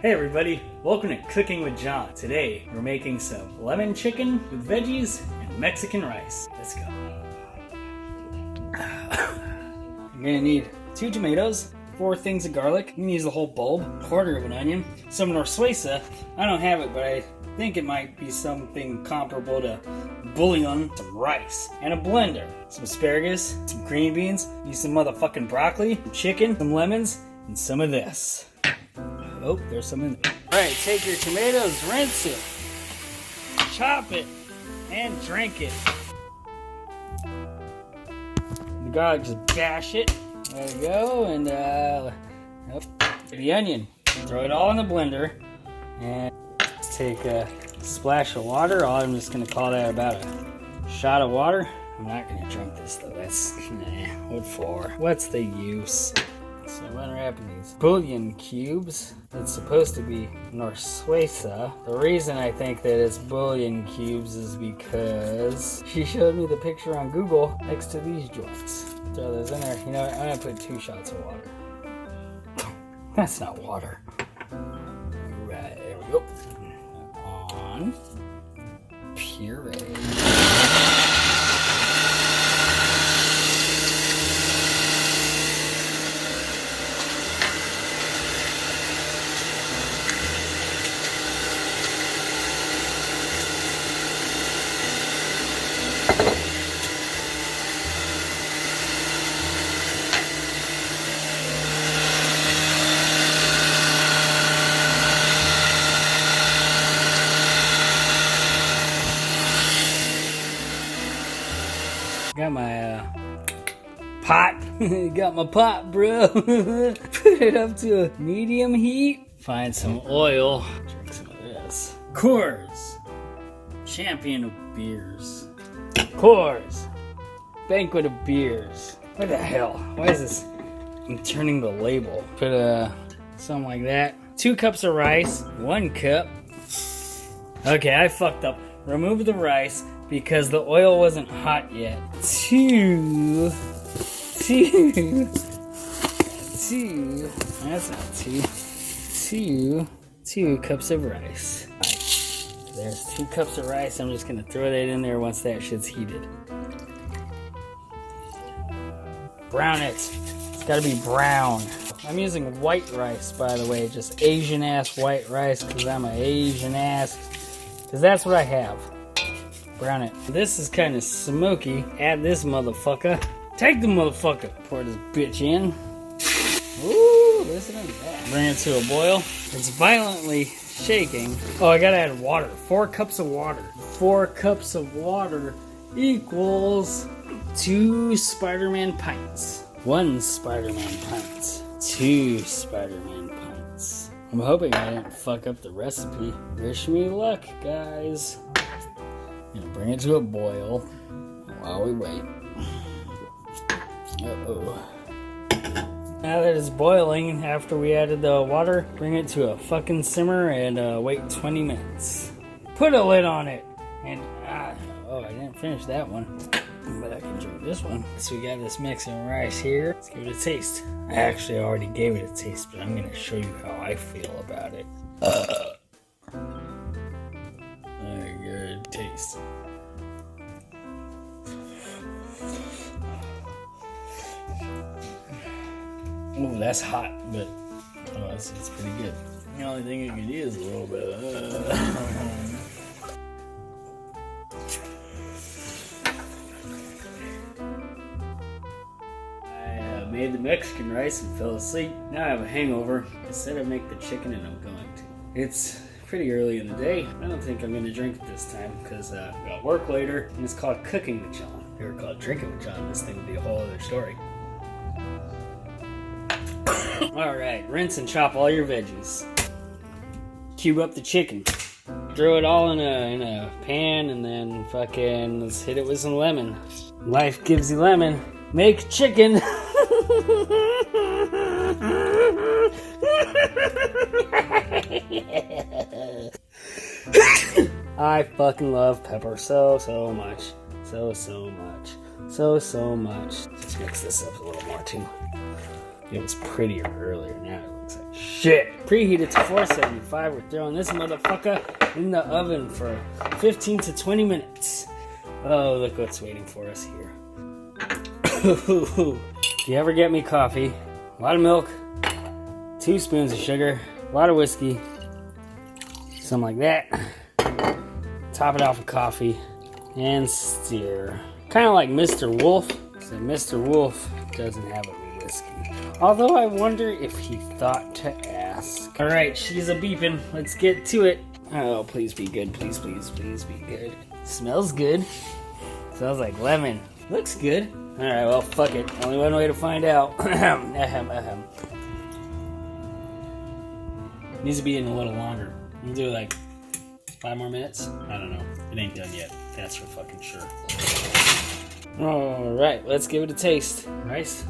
Hey everybody, welcome to Cooking with John. Today we're making some lemon chicken with veggies and Mexican rice. Let's go. You're gonna need 2 tomatoes, 4 things of garlic. You can use the whole bulb, quarter of an onion, some norsuesa. I don't have it, but I think it might be something comparable to bouillon, some rice, and a blender. Some asparagus, some green beans, use some motherfucking broccoli, some chicken, some lemons, and some of this. Oh, there's some in there. Alright, take your tomatoes, rinse it, chop it, and drink it. The garlic, just bash it. There we go, and the onion. Throw it all in the blender, and take a splash of water. I'm just gonna call that about a shot of water. I'm not gonna drink this though. That's what for? What's the use? So I'm unwrapping these bouillon cubes. It's supposed to be norsuesa. The reason I think that it's bouillon cubes is because she showed me the picture on Google next to these joints. Throw those in there. You know what? I'm gonna put 2 shots of water. That's not water. Right, there we go. On puree. Got my pot. Got my pot, bro. Put it up to a medium heat. Find some oil. Drink some of this. Coors. Champion of beers. Coors. Banquet of beers. What the hell? Why is this? I'm turning the label. Put something like that. 2 cups of rice. 1 cup. Okay, I fucked up. Remove the rice because the oil wasn't hot yet. 2. That's not 2. 2 cups of rice. Right. There's 2 cups of rice. I'm just gonna throw that in there once that shit's heated. Brown it. It's gotta be brown. I'm using white rice, by the way, just Asian ass white rice, because I'm an Asian ass. Because that's what I have. Brown it. This is kind of smoky. Add this motherfucker. Take the motherfucker. Pour this bitch in. Ooh, listen to that. Bring it to a boil. It's violently shaking. Oh, I gotta add water. 4 cups of water. 4 cups of water equals 2 Spider-Man pints. 1 Spider-Man pint. 2 Spider-Man pints. I'm hoping I didn't fuck up the recipe. Wish me luck, guys. Gonna bring it to a boil while we wait. Uh-oh. Now that it's boiling, after we added the water, bring it to a fucking simmer and wait 20 minutes. Put a lid on it. And, oh, I didn't finish that one. But I can drink this one. So we got this Mexican rice here. Let's give it a taste. I actually already gave it a taste, but I'm gonna show you how I feel about it. Very good taste. Ooh, that's hot, but it's pretty good. The only thing you can do is a little bit. I made the Mexican rice and fell asleep. Now I have a hangover. I said I'd make the chicken, and I'm going to. It's pretty early in the day. I don't think I'm going to drink it this time because I've got work later, and it's called Cooking with John. If you were called Drinking with John, this thing would be a whole other story. Alright, rinse and chop all your veggies. Cube up the chicken. Throw it all in a pan, and then fucking let's hit it with some lemon. Life gives you lemon. Make chicken. I fucking love pepper so much. So much. Let's mix this up a little more too. It was prettier earlier, now it looks like shit. shit. Preheated to 475. We're throwing this motherfucker in the oven for 15 to 20 minutes. Oh, look what's waiting for us here. If you ever get me coffee, a lot of milk, 2 spoons of sugar, a lot of whiskey, something like that. Top it off with coffee and stir. Kind of like Mr. Wolf, except Mr. Wolf doesn't have a whiskey. Although I wonder if he thought to ask. Alright, she's a beeping. Let's get to it. Oh, please be good. Please, please, please be good. Smells good. Smells like lemon. Looks good. Alright, well, fuck it. Only one way to find out. Needs to be in a little longer. We'll do like 5 more minutes? I don't know. It ain't done yet. That's for fucking sure. Alright, let's give it a taste. Rice.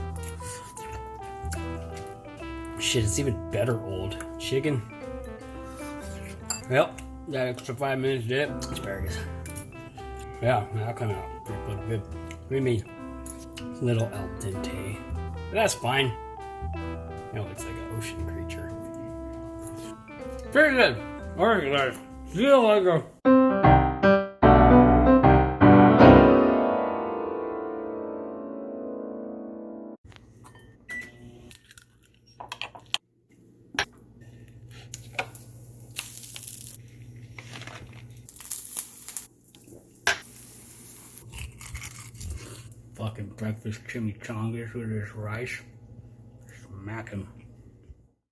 Shit, it's even better old. Chicken. Well, that extra 5 minutes did it. Asparagus. Yeah, that'll come out pretty good. Creamy. Little al dente. But that's fine. It looks like an ocean creature. Very good. Alright, guys. See you later. Fucking breakfast chimichangas with this rice. Smacking.